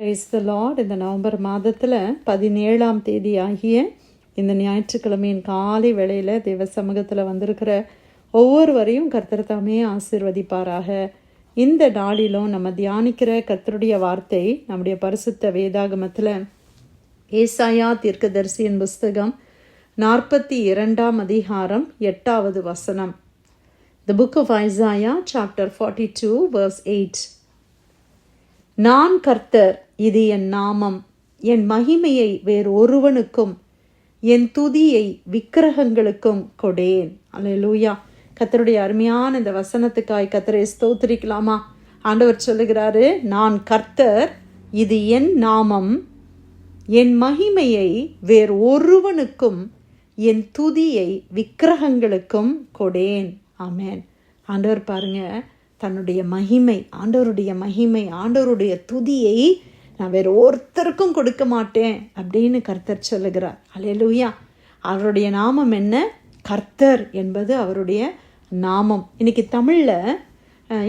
Praise the Lord. இந்த November மாதத்தில் 17ஆம் தேதி ஆகிய இந்த ஞாயிற்றுக்கிழமையின் காலை வேளையில் தேவ சமூகத்தில் வந்திருக்கிற ஒவ்வொருவரையும் கர்த்தர் தாமே ஆசீர்வதிப்பாராக. இந்த நாளிலும் நம்ம தியானிக்கிற கர்த்தருடைய வார்த்தை நம்முடைய பரிசுத்த வேதாகமத்தில் ஏசாயா தீர்க்கதரிசியின் புஸ்தகம் 42ஆம் அதிகாரம் 8வது வசனம். The book of Isaiah chapter 42 verse 8. நான் கர்த்தர், இது என் நாமம், என் மகிமையை வேறு ஒருவனுக்கும் என் துதியை விக்கிரகங்களுக்கும் கொடேன். அல்லேலூயா. கர்த்தருடைய அருமையான இந்த வசனத்துக்காய் கர்த்தரை ஸ்தோத்திரிக்கலாமா? ஆண்டவர் சொல்லுகிறாரு, நான் கர்த்தர், இது என் நாமம், என் மகிமையை வேறு ஒருவனுக்கும் என் துதியை விக்கிரகங்களுக்கும் கொடேன். ஆமென். ஆண்டவர் பாருங்க, தன்னுடைய மகிமை, ஆண்டவருடைய மகிமை, ஆண்டவருடைய துதியை நான் வேறு ஒருத்தருக்கும் கொடுக்க மாட்டேன் அப்படின்னு கர்த்தர் சொல்லுகிறார். அல்லேலூயா. அவருடைய நாமம் என்ன? கர்த்தர் என்பது அவருடைய நாமம். இன்னைக்கு தமிழில்,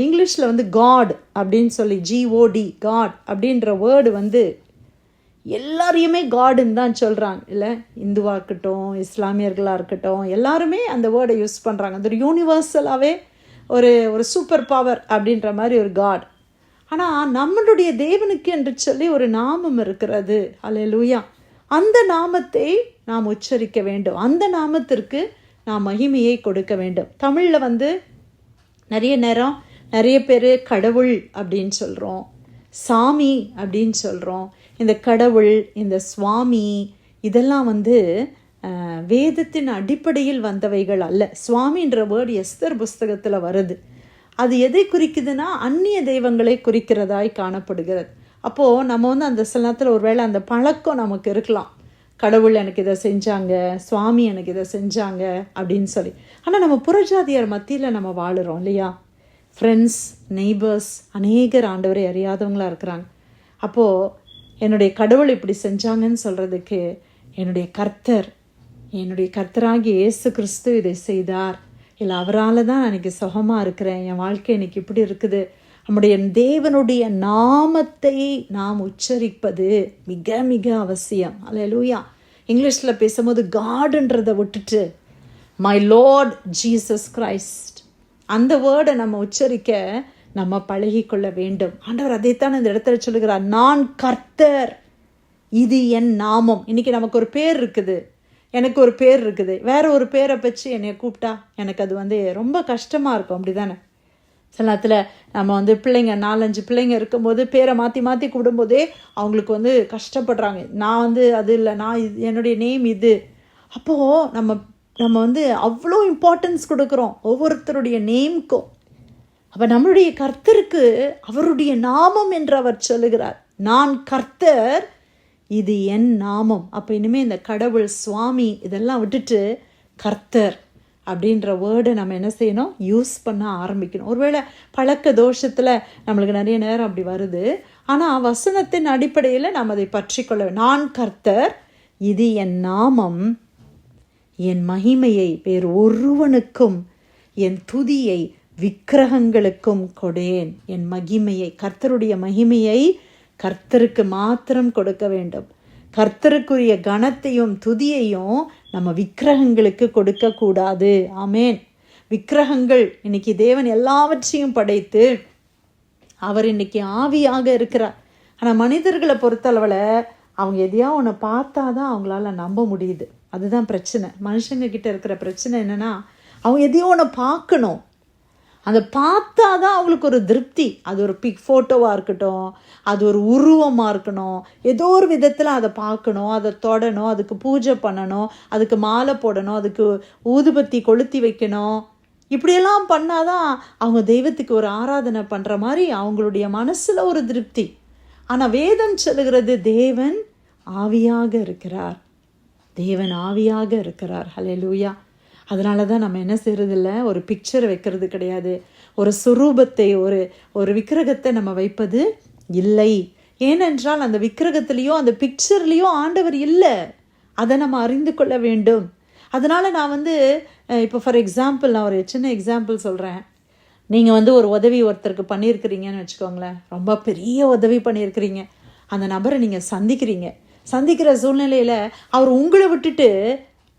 இங்கிலீஷில் வந்து காட் அப்படின்னு சொல்லி GOD, காட் அப்படின்ற வேர்டு எல்லாரையுமே காடுன்னு தான் சொல்கிறாங்க. இல்லை, இந்துவாக இருக்கட்டும், இஸ்லாமியர்களாக இருக்கட்டும், எல்லாருமே அந்த வேர்டை யூஸ் பண்ணுறாங்க. அது ஒரு யூனிவர்சலாகவே ஒரு சூப்பர் பவர் அப்படின்ற மாதிரி ஒரு காட். ஆனால் நம்மளுடைய தேவனுக்கு என்று சொல்லி ஒரு நாமம் இருக்கிறது. அல்லேலூயா. அந்த நாமத்தை நாம் உச்சரிக்க வேண்டும், அந்த நாமத்திற்கு நாம் மகிமையை கொடுக்க வேண்டும். தமிழில் நிறைய நேரம் நிறைய பேர் கடவுள் அப்படின்னு சொல்கிறோம், சாமி அப்படின்னு சொல்கிறோம். இந்த கடவுள், இந்த சுவாமி, இதெல்லாம் வேதத்தின் அடிப்படையில் வந்தவைகள் அல்ல. சுவாமின்ற வேர்டு எஸ்தர் புஸ்தகத்தில் வருது. அது எதை குறிக்குதுன்னா அந்நிய தெய்வங்களை குறிக்கிறதாய் காணப்படுகிறது. அப்போது நம்ம அந்த சில நேரத்தில் ஒருவேளை அந்த பழக்கம் நமக்கு இருக்கலாம், கடவுள் எனக்கு இதை செஞ்சாங்க, சுவாமி எனக்கு இதை செஞ்சாங்க அப்படின்னு சொல்லி. ஆனால் நம்ம புறஜாதியார் மத்தியில் நம்ம வாழுறோம் இல்லையா? ஃப்ரெண்ட்ஸ், நெய்பர்ஸ் அநேகர் ஆண்டவரை அறியாதவங்களாக இருக்கிறாங்க. அப்போது என்னுடைய கடவுள் இப்படி செஞ்சாங்கன்னு சொல்கிறதுக்கு என்னுடைய கர்த்தராகிய இயேசு கிறிஸ்து இதை செய்தார், இல்லை அவரால் தான் நான் இன்றைக்கி சுகமாக இருக்கிறேன், என் வாழ்க்கை இன்றைக்கி இப்படி இருக்குது. நம்முடைய தேவனுடைய நாமத்தை நாம் உச்சரிப்பது மிக மிக அவசியம். அல்லேலூயா. இங்கிலீஷில் பேசும்போது காடுன்றதை விட்டுட்டு மை லார்ட் ஜீசஸ் கிரைஸ்ட், அந்த வேர்டை நம்ம உச்சரிக்க நம்ம பழகிக்கொள்ள வேண்டும். ஆண்டவர் அதைத்தான் இந்த இடத்துல சொல்லுகிறார், நான் கர்த்தர், இது என் நாமம். இன்னைக்கு நமக்கு ஒரு பேர் இருக்குது, எனக்கு ஒரு பேர் இருக்குது, வேற ஒரு பேரை வச்சு என்னை கூப்பிட்டா எனக்கு அது ரொம்ப கஷ்டமாக இருக்கும். அப்படி தானே? சில நேரத்தில் நம்ம பிள்ளைங்க 4-5 பிள்ளைங்க இருக்கும்போது பேரை மாற்றி மாற்றி கூப்பிடும்போதே அவங்களுக்கு கஷ்டப்படுறாங்க. நான் அது இல்லை, நான் என்னுடைய நேம் இது. அப்போது நம்ம அவ்வளோ இம்பார்ட்டன்ஸ் கொடுக்குறோம் ஒவ்வொருத்தருடைய நேம்க்கும். அப்போ நம்மளுடைய கர்த்தருக்கு அவருடைய நாமம் என்று அவர் சொல்லுகிறார், நான் கர்த்தர், இது என் நாமம். அப்போ இனிமேல் இந்த கடவுள், சுவாமி இதெல்லாம் விட்டுட்டு கர்த்தர் அப்படின்ற வேர்டை நம்ம என்ன செய்யணும்? யூஸ் பண்ண ஆரம்பிக்கணும். ஒருவேளை பழக்க தோஷத்தில் நம்மளுக்கு நிறைய நேரம் அப்படி வருது. ஆனால் வசனத்தின் அடிப்படையில் நாம் அதை பற்றி கொள்ள, நான் கர்த்தர், இது என் நாமம், என் மகிமையை வேறு ஒருவனுக்கும் என் துதியை விக்கிரகங்களுக்கும் கொடேன். என் மகிமையை, கர்த்தருடைய மகிமையை கர்த்தருக்கு மாத்திரம் கொடுக்க வேண்டும். கர்த்தருக்குரிய கனத்தையும் துதியையும் நம்ம விக்கிரகங்களுக்கு கொடுக்க கூடாது. ஆமேன். விக்கிரகங்கள், இன்னைக்கு தேவன் எல்லாவற்றையும் படைத்து அவர் இன்னைக்கு ஆவியாக இருக்கிறார். ஆனால் மனிதர்களை பொறுத்தளவில் அவங்க எதையா ஒன்று பார்த்தா தான் அவங்களால நம்ப முடியுது. அதுதான் பிரச்சனை. மனுஷங்க கிட்ட இருக்கிற பிரச்சனை என்னன்னா, அவங்க எதையோ ஒன்று பார்க்கணும், அதை பார்த்தா தான் அவங்களுக்கு ஒரு திருப்தி. அது ஒரு ஃபோட்டோவாக இருக்கட்டும், அது ஒரு உருவமாக இருக்கணும், ஏதோ ஒரு விதத்தில் அதை பார்க்கணும், அதை தொடணும், அதுக்கு பூஜை பண்ணணும், அதுக்கு மாலை போடணும், அதுக்கு ஊதுபத்தி கொளுத்தி வைக்கணும். இப்படியெல்லாம் பண்ணாதான் அவங்க தெய்வத்துக்கு ஒரு ஆராதனை பண்ணுற மாதிரி அவங்களுடைய மனசில் ஒரு திருப்தி. ஆனால் வேதம் சொல்லுகிறது, தேவன் ஆவியாக இருக்கிறார், தேவன் ஆவியாக இருக்கிறார். ஹல்லேலூயா. அதனால தான் நம்ம என்ன செய்கிறதில்ல, ஒரு பிக்சரை வைக்கிறது கிடையாது, ஒரு சுரூபத்தை, ஒரு விக்கிரகத்தை நம்ம வைப்பது இல்லை. ஏனென்றால் அந்த விக்கிரகத்திலையோ அந்த பிக்சர்லேயோ ஆண்டவர் இல்லை. அதை நம்ம அறிந்து கொள்ள வேண்டும். அதனால் நான் இப்போ ஃபார் எக்ஸாம்பிள், நான் ஒரு சின்ன எக்ஸாம்பிள் சொல்கிறேன். நீங்கள் ஒரு உதவி ஒருத்தருக்கு பண்ணியிருக்கிறீங்கன்னு வச்சுக்கோங்களேன், ரொம்ப பெரிய உதவி பண்ணியிருக்கிறீங்க. அந்த நபரை நீங்கள் சந்திக்கிற சூழ்நிலையில் அவர் உங்களை விட்டுட்டு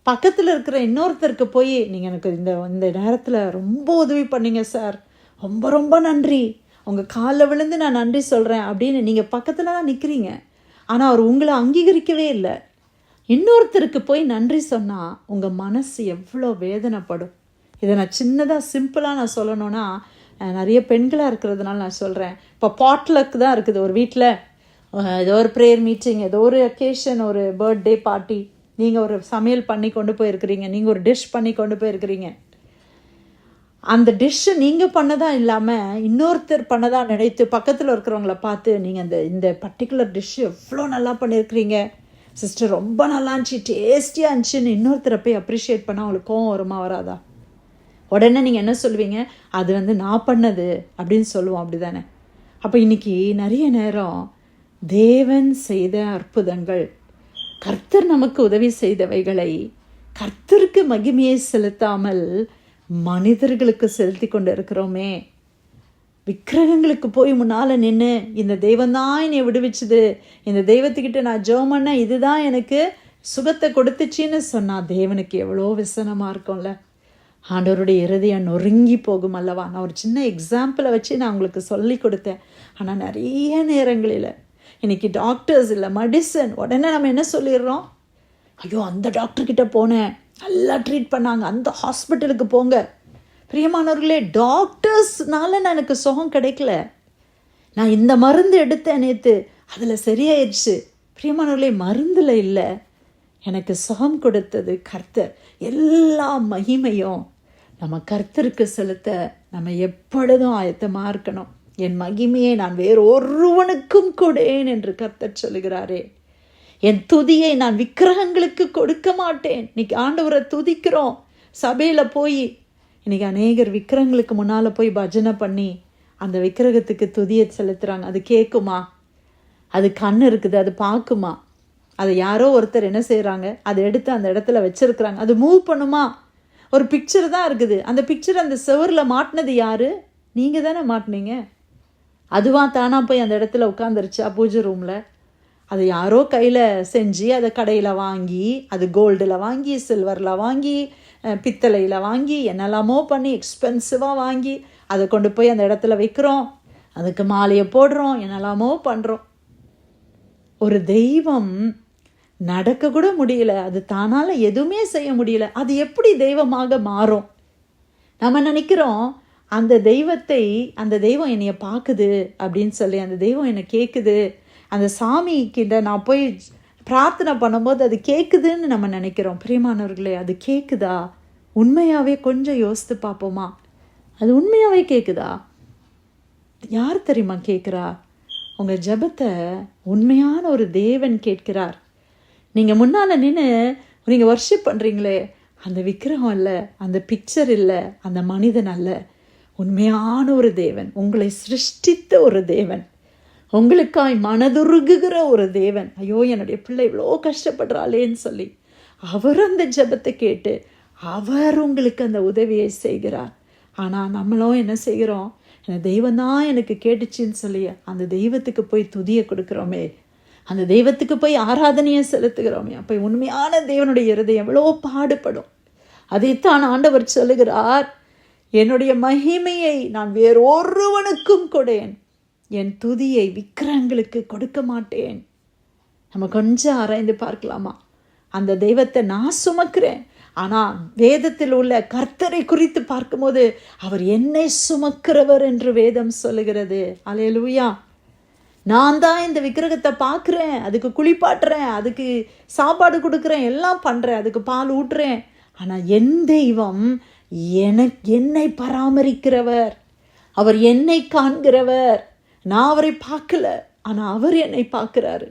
பக்கத்தில் இருக்கிற இன்னொருத்தருக்கு போய் நீங்கள் எனக்கு இந்த நேரத்தில் ரொம்ப உதவி பண்ணீங்க சார், ரொம்ப ரொம்ப நன்றி, உங்கள் காலில் விழுந்து நான் நன்றி சொல்கிறேன் அப்படின்னு நீங்கள் பக்கத்தில் தான் நிற்கிறீங்க. ஆனால் அவர் உங்களை அங்கீகரிக்கவே இல்லை. இன்னொருத்தருக்கு போய் நன்றி சொன்னால் உங்கள் மனசு எவ்வளோ வேதனைப்படும். இதை நான் சின்னதாக சிம்பிளாக நான் சொல்லணுன்னா, நிறைய பெண்களாக இருக்கிறதுனால நான் சொல்கிறேன். இப்போ பாட்லக் தான் இருக்குது ஒரு வீட்டில், ஏதோ ஒரு ப்ரேயர் மீட்டிங், ஏதோ ஒரு அக்கேஷன், ஒரு பர்த்டே பார்ட்டி, நீங்கள் ஒரு சமையல் பண்ணி கொண்டு போயிருக்கிறீங்க, நீங்கள் ஒரு டிஷ் பண்ணி கொண்டு போயிருக்கிறீங்க. அந்த டிஷ்ஷு நீங்கள் பண்ணதான் இல்லாமல் இன்னொருத்தர் பண்ணதான் நினைத்து பக்கத்தில் இருக்கிறவங்கள பார்த்து நீங்கள் இந்த பர்டிகுலர் டிஷ்ஷு எவ்வளோ நல்லா பண்ணியிருக்கிறீங்க சிஸ்டர், ரொம்ப நல்லா இருந்துச்சு, டேஸ்டியாக இருந்துச்சுன்னு இன்னொருத்தரை போய் அப்ரிஷியேட் பண்ணால் அவங்களுக்கு கோவம் வருமா வராதா? உடனே நீங்கள் என்ன சொல்லுவீங்க? அது நான் பண்ணது அப்படின்னு சொல்லுவோம், அப்படி தானே? அப்போ இன்றைக்கி நிறைய நேரம் தேவன் செய்த அற்புதங்கள், கர்த்தர் நமக்கு உதவி செய்தவைகளை கர்த்தருக்கு மகிமையை செலுத்தாமல் மனிதர்களுக்கு செலுத்தி கொண்டு இருக்கிறோமே. விக்கிரகங்களுக்கு போய் முன்னால் நின்று இந்த தெய்வந்தான் என்னை விடுவிச்சுது, இந்த தெய்வத்துக்கிட்ட நான் ஜெபம் பண்ண இதுதான் எனக்கு சுகத்தை கொடுத்துச்சின்னு சொன்னால் தேவனுக்கு எவ்வளோ விசனமாக இருக்கும்ல. ஆண்டவருடைய இருதயம் நொறுங்கி போகும் அல்லவா? நான் ஒரு சின்ன எக்ஸாம்பிளை வச்சு நான் உங்களுக்கு சொல்லி கொடுத்தேன். ஆனால் நிறைய நேரங்களில் இன்றைக்கி டாக்டர்ஸ் இல்லை, மெடிசன், உடனே நம்ம என்ன சொல்லிடுறோம்? ஐயோ அந்த டாக்டர்கிட்ட போனேன், நல்லா ட்ரீட் பண்ணாங்க, அந்த ஹாஸ்பிட்டலுக்கு போங்க. பிரியமானவர்களே, டாக்டர்ஸ்னால நான் எனக்கு சுகம் கிடைக்கல, நான் இந்த மருந்து எடுத்தேன் நேற்று, அதில் சரியாயிடுச்சு. பிரியமானவர்களே, மருந்தில் இல்லை, எனக்கு சுகம் கொடுத்தது கர்த்தர். எல்லா மகிமையும் நம்ம கர்த்தருக்கு செலுத்த நம்ம எப்பொழுதும் ஆயத்தமாக இருக்கணும். என் மகிமையை நான் வேறொருவனுக்கும் கொடேன் என்று கர்த்தர் சொல்லுகிறாரே. என் துதியை நான் விக்கிரகங்களுக்கு கொடுக்க மாட்டேன். இன்னைக்கு ஆண்டவரை துதிக்கிறோம் சபையில் போய். இன்னைக்கு அநேகர் விக்கிரகங்களுக்கு முன்னால் போய் பஜனை பண்ணி அந்த விக்கிரகத்துக்கு துதியை செலுத்துகிறாங்க. அது கேட்குமா? அது கண் இருக்குது, அது பார்க்குமா? அதை யாரோ ஒருத்தர் என்ன செய்கிறாங்க, அதை எடுத்து அந்த இடத்துல வச்சுருக்குறாங்க. அது மூவ் பண்ணுமா? ஒரு பிக்சர் தான் இருக்குது. அந்த பிக்சர் அந்த செவரில் மாட்டினது யார்? நீங்கள் தானே மாட்டினீங்க. அதுவா தானாக போய் அந்த இடத்துல உட்காந்துருச்சா பூஜை ரூமில்? அது யாரோ கையில் செஞ்சு அதை கடையில் வாங்கி, அது கோல்டில் வாங்கி, சில்வரில் வாங்கி, பித்தளையில் வாங்கி, என்னெல்லாமோ பண்ணி எக்ஸ்பென்சிவாக வாங்கி அதை கொண்டு போய் அந்த இடத்துல வைக்கிறோம், அதுக்கு மாலையை போடுறோம், என்னெல்லாமோ பண்ணுறோம். ஒரு தெய்வம் நடக்க கூட முடியல, அது தானால எதுவுமே செய்ய முடியல, அது எப்படி தெய்வமாக மாறும்? நம்ம நினைக்கிறோம் அந்த தெய்வம் என்னைய பார்க்குது அப்படின்னு சொல்லி, அந்த தெய்வம் என்னை கேட்குது, அந்த சாமி கிட்ட நான் போய் பிரார்த்தனை பண்ணும்போது அது கேட்குதுன்னு நம்ம நினைக்கிறோம். பிரியமானவர்களே, அது கேட்குதா? உண்மையாகவே கொஞ்சம் யோசித்து பார்ப்போமா? அது உண்மையாகவே கேட்குதா? யார் தெரியுமா கேட்குறா? உங்கள் ஜெபத்தை உண்மையான ஒரு தேவன் கேட்கிறார். நீங்கள் முன்னால் நின்று நீங்கள் வர்ஷிப் பண்ணுறீங்களே, அந்த விக்கிரகம் இல்லை, அந்த பிக்சர் இல்லை, அந்த மனிதன் அல்ல, உண்மையான ஒரு தேவன், உங்களை சிருஷ்டித்த ஒரு தேவன், உங்களுக்காய் மனதுருகுகிற ஒரு தேவன். ஐயோ என்னுடைய பிள்ளை இவ்வளோ கஷ்டப்படுறாளேன்னு சொல்லி அவர் அந்த ஜெபத்தை கேட்டு அவர் உங்களுக்கு அந்த உதவியை செய்கிறார். ஆனால் நம்மளும் என்ன செய்கிறோம்? அந்த தெய்வம் தான் எனக்கு கேட்டுச்சின்னு சொல்லி அந்த தெய்வத்துக்கு போய் துதியை கொடுக்குறோமே, அந்த தெய்வத்துக்கு போய் ஆராதனையை செலுத்துகிறோமே. அப்போ உண்மையான தேவனுடைய இருதயம் எவ்வளோ பாடுபடும். அதைத்தான் ஆண்டவர் சொல்லுகிறார், என்னுடைய மகிமையை நான் வேறொருவனுக்கும் கொடேன், என் துதியை விக்கிரகங்களுக்கு கொடுக்க மாட்டேன். நம்ம கொஞ்சம் ஆராய்ந்து பார்க்கலாமா? அந்த தெய்வத்தை நான் சுமக்கிறேன், ஆனால் வேதத்தில் உள்ள கர்த்தரை குறித்து பார்க்கும்போது அவர் என்னை சுமக்கிறவர் என்று வேதம் சொல்லுகிறது. அல்லேலூயா. நான் தான் இந்த விக்கிரகத்தை பார்க்குறேன், அதுக்கு குளிப்பாட்டுறேன், அதுக்கு சாப்பாடு கொடுக்குறேன், எல்லாம் பண்ணுறேன், அதுக்கு பால் ஊட்டுறேன். ஆனால் என் தெய்வம் என்னை பராமரிக்கிறவர், அவர் என்னை காண்கிறவர். நான் அவரை பார்க்கல, ஆனால் அவர் என்னை பார்க்குறாரு.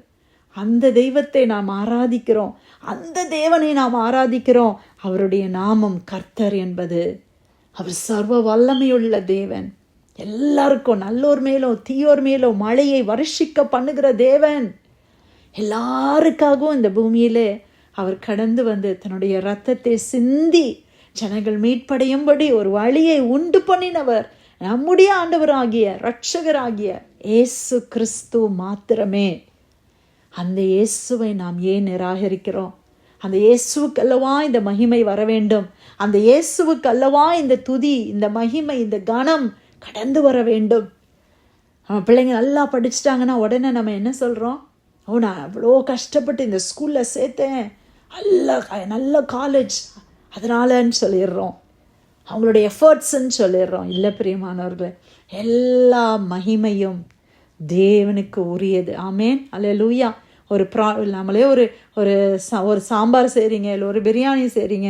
அந்த தெய்வத்தை நாம் ஆராதிக்கிறோம், அந்த தேவனை நாம் ஆராதிக்கிறோம். அவருடைய நாமம் கர்த்தர் என்பது. அவர் சர்வ வல்லமையுள்ள தேவன், எல்லாருக்கும் நல்லோர் மேலும் தீயோர் மேலும் மழையை வருஷிக்க பண்ணுகிற தேவன். எல்லாருக்காகவும் இந்த பூமியிலே அவர் கடந்து வந்து தன்னுடைய இரத்தத்தை சிந்தி ஜனங்கள் மீட்படையும்படி ஒரு வழியை உண்டு பண்ணினவர் நம்முடைய ஆண்டவராகிய இரட்சகராகிய இயேசு கிறிஸ்து மாத்திரமே. அந்த இயேசுவை நாம் ஏன் நிராகரிக்கிறோம்? அந்த இயேசுவுக்கு அல்லவா இந்த மகிமை வர வேண்டும். அந்த இயேசுவுக்கு அல்லவா இந்த துதி, இந்த மகிமை, இந்த கனம் கடந்து வர வேண்டும். நம்ம பிள்ளைங்க நல்லா படிச்சுட்டாங்கன்னா உடனே நம்ம என்ன சொல்கிறோம்? நான் அவ்வளோ கஷ்டப்பட்டு இந்த ஸ்கூலில் சேர்த்தேன், நல்ல காலேஜ், அதனாலன்னு சொல்லிடுறோம். அவங்களுடைய எஃபர்ட்ஸ்ன்னு சொல்லிடுறோம். இல்லை பிரியமானவர்களே, எல்லா மகிமையும் தேவனுக்கு உரியது. ஆமேன், அல்லேலூயா. நம்மளே ஒரு சாம்பார் செய்கிறீங்க, இல்லை ஒரு பிரியாணி செய்கிறீங்க,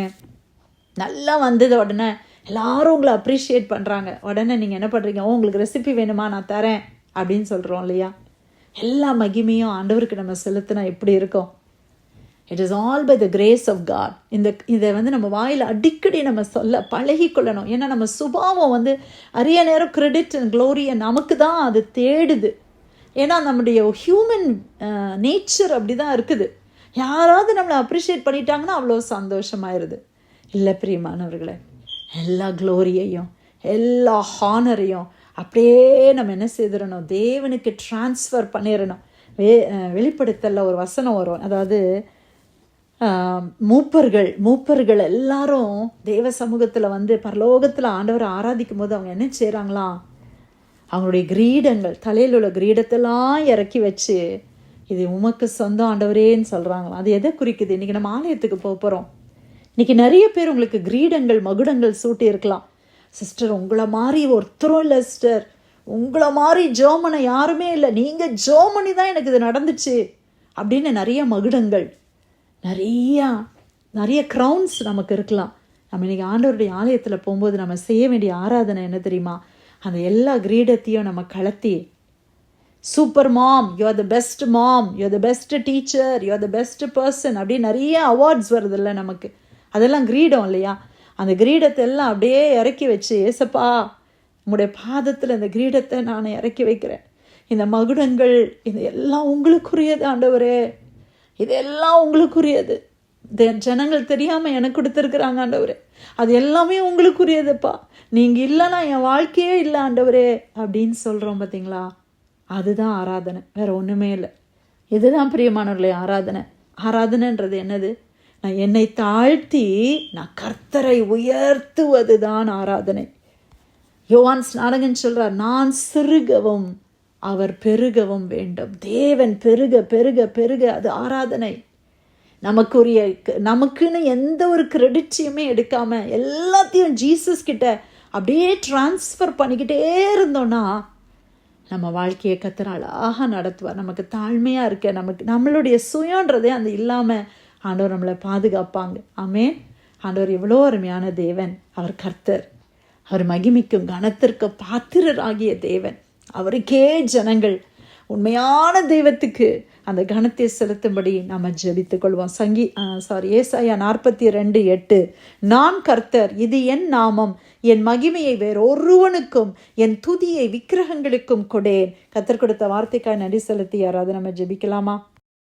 நல்லா வந்தது உடனே எல்லாரும் உங்களை அப்ரிஷியேட் பண்ணுறாங்க. உடனே நீங்கள் என்ன பண்ணுறீங்க? உங்களுக்கு ரெசிபி வேணுமா, நான் தரேன் அப்படின்னு சொல்கிறோம் இல்லையா? எல்லா மகிமையும் ஆண்டவருக்கு நம்ம செலுத்தினா எப்படி இருக்கும்? It is all by the grace of God. இதை நம்ம வாயில் அடிக்கடி நம்ம சொல்ல பழகிக்கொள்ளணும். ஏன்னா நம்ம சுபாவம் அரிய நேரம் கிரெடிட் அண்ட் க்ளோரியை நமக்கு தான் அது தேடுது. ஏன்னா நம்முடைய ஹியூமன் நேச்சர் அப்படி தான் இருக்குது. யாராவது நம்மளை அப்ரிஷியேட் பண்ணிட்டாங்கன்னா அவ்வளோ சந்தோஷமாயிருது. இல்லை பிரியமானவர்களே, எல்லா க்ளோரியையும் எல்லா ஹானரையும் அப்படியே நம்ம என்ன செய்திடணும்? தேவனுக்கு டிரான்ஸ்ஃபர் பண்ணிடணும். வெளிப்படுத்தல ஒரு வசனம் வரும். அதாவது மூப்பர்கள் எல்லாரும் தேவ சமூகத்தில் பரலோகத்தில் ஆண்டவரை ஆராதிக்கும் போது அவங்க என்ன செய்கிறாங்களாம்? அவங்களுடைய கிரீடங்கள், தலையில் உள்ள கிரீடத்தெல்லாம் இறக்கி வச்சு, இது உமக்கு சொந்தம் ஆண்டவரேன்னு சொல்கிறாங்களாம். அது எதை குறிக்குது? இன்றைக்கி நம்ம ஆலயத்துக்கு போகிறோம். இன்றைக்கி நிறைய பேர் உங்களுக்கு கிரீடங்கள், மகுடங்கள் சூட்டி இருக்கலாம். சிஸ்டர், உங்களை மாதிரி ஒருத்தரும் இல்லை சிஸ்டர், உங்களை மாதிரி ஜோமனை யாருமே இல்லை, நீங்கள் ஜோமனி தான் எனக்கு இது நடந்துச்சு அப்படின்னு நிறைய மகுடங்கள், நிறைய க்ரௌன்ஸ் நமக்கு இருக்கலாம். நம்ம இன்றைக்கி ஆண்டவருடைய ஆலயத்தில் போகும்போது நம்ம செய்ய வேண்டிய ஆராதனை என்ன தெரியுமா? அந்த எல்லா கிரீடத்தையும் நம்ம கலத்தி, super mom, you are the best mom, you are the best teacher, you are the best person அப்படின்னு நிறைய அவார்ட்ஸ் வருது இல்லை நமக்கு. அதெல்லாம் கிரீடம் இல்லையா? அந்த கிரீடத்தை எல்லாம் அப்படியே இறக்கி வச்சு, ஏசப்பா உங்களுடைய பாதத்தில் இந்த கிரீடத்தை நான் இறக்கி வைக்கிறேன், இந்த மகுடங்கள் இது எல்லாம் உங்களுக்குரியது ஆண்டவரே, இதெல்லாம் உங்களுக்குரியது, ஜனங்கள் தெரியாமல் எனக்கு கொடுத்துருக்குறாங்க ஆண்டவரே, அது எல்லாமே உங்களுக்குரியதுப்பா, நீங்கள் இல்லைன்னா என் வாழ்க்கையே இல்லை ஆண்டவரே அப்படின்னு சொல்கிறோம். பார்த்தீங்களா? அதுதான் ஆராதனை, வேறு ஒன்றுமே இல்லை. இதுதான் பிரியமானவர்களே ஆராதனைன்றது என்னது? நான் என்னை தாழ்த்தி நான் கர்த்தரை உயர்த்துவது தான் ஆராதனை. யோவான் ஸ்நானகன் சொல்கிறார், நான் சிறுகவும் அவர் பெருகவும் வேண்டும். தேவன் பெருக பெருக பெருக, அது ஆராதனை. நமக்குன்னு எந்த ஒரு கிரெடிட்ஸையுமே எடுக்காமல் எல்லாத்தையும் ஜீசஸ் கிட்ட அப்படியே டிரான்ஸ்ஃபர் பண்ணிக்கிட்டே இருந்தோன்னா நம்ம வாழ்க்கையை கர்த்தர் அழகாக நடத்துவார். நமக்கு தாழ்மையாக இருக்க, நம்மளுடைய சுயன்றதே அந்த இல்லாமல் ஆண்டவர் நம்மளை பாதுகாப்பாங்க. ஆமென். ஆண்டவர் எவ்வளோ அருமையான தேவன். அவர் கர்த்தர், அவர் மகிமைக்கும் கனத்திற்கு பாத்திரராகிய தேவன். அவருக்கே ஜனங்கள் உண்மையான தெய்வத்துக்கு அந்த கனத்தை செலுத்தும்படி நாம் ஜெபித்துக் கொள்வோம். ஏசாயா 42:8, நான் கர்த்தர், இது என் நாமம், என் மகிமையை வேறொருவனுக்கும் என் துதியை விக்கிரகங்களுக்கும் கொடேன். கர்த்தர் கொடுத்த வார்த்தைக்காய் நன்றி செலுத்தி யாராவது நம்ம ஜெபிக்கலாமா?